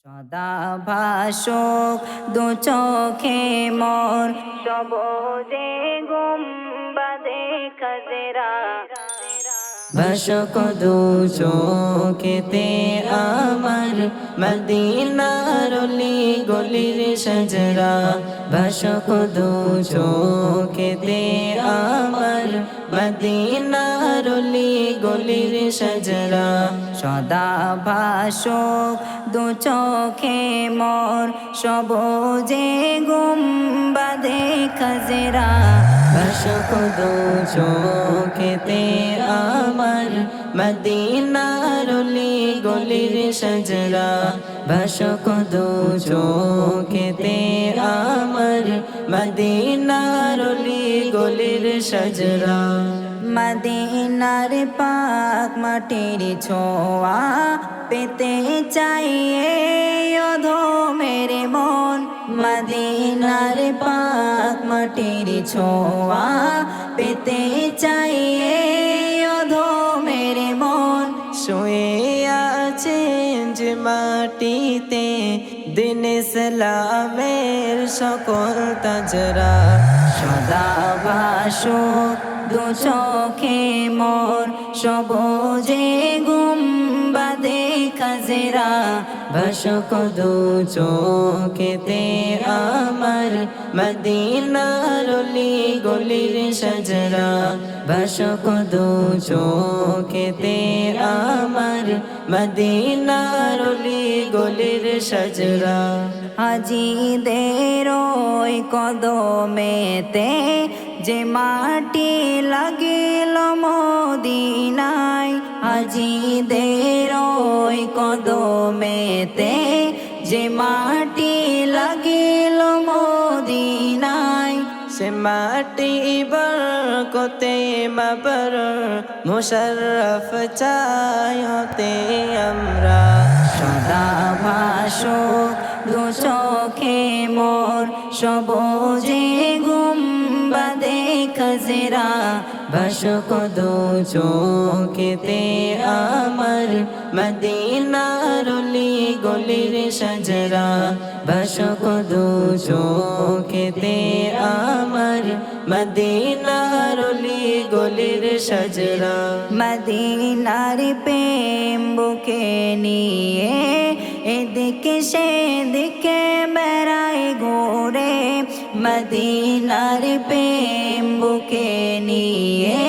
সদা ভাসুক দু চোখে মোর সবুজে গুম্বাদে খাজরা ভাসুক দু চোখেতে আমার মদিনার অলি গলির সজরা ভাসুক দু চোখেতে আমার মদিনার অলি গলির সজরা সদা ভাসুক দু চোখে মোর সবুজে গুম্বাদে খাজরা ভাসুক দু চোখেতে আমার মদিনার অলি গলির সজরা ভাসুক দু চোখেতে আমার মদিনার অলি গলির সজরা মদিনার পাক মাটির ছোঁয়া পেতে চাইয়ে অধো মেরে মন মদিনার পাক মাটির ছোঁয়া পেতে চাইয়ে অধো মেরে মন শুয়ে আছেন যে মাটিতে দিন ইসলামের সকল তাজরা সদা ভাসুক দু চোখে মোর সবুজে গুম্বাদে খাজরা ভাসুক দু চোখেতে আমার মদিনার অলি গলির সজরা ভাসুক দু চোখেতে আমার মদিনার অলি গলির সজরা হাজিদের ওই কদমেতে যে মাটি লাগিল মদিনায় হাজিদের ওই কদমেতে যে মাটি লাগিল মদিনায় সে মাটি বরকতে মাবর মুশাররফ চাই হতে আমরা সদা ভাসুক দু চোখে মোর সবুজে গুম্বাদে খাজরা ভাসুক দু চোখেতে আমার মদিনার অলি গলির সজরা ভাসুক দু চোখেতে আমার মদিনার অলি গলির সজরা মদিনার প্রেম বুকে নিয়ে এদিকে সেদিকে বেড়ায় ঘোরে মদিনার প্রেম বুকে নিয়ে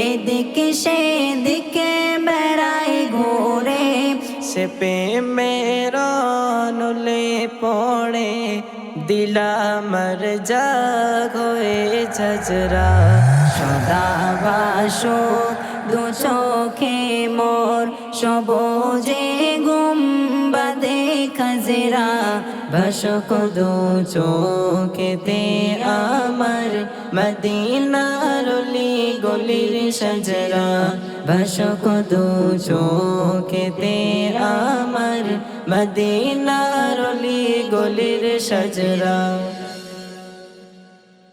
এদিকে সেদিকে বেড়ায় ঘোরে সে প্রেমের নুলে পড়ে দিলামর জাগ হয়ে ঝজরা সদা ভাসুক দু চোখে মোর সবুজে গুম্বাদে খাজরা ভাসুক দু চোখেতে আমার মদিনার অলি গলির সজরা ভাসুক দু চোখেতে আমার মদিনার অলি গলির সজরা।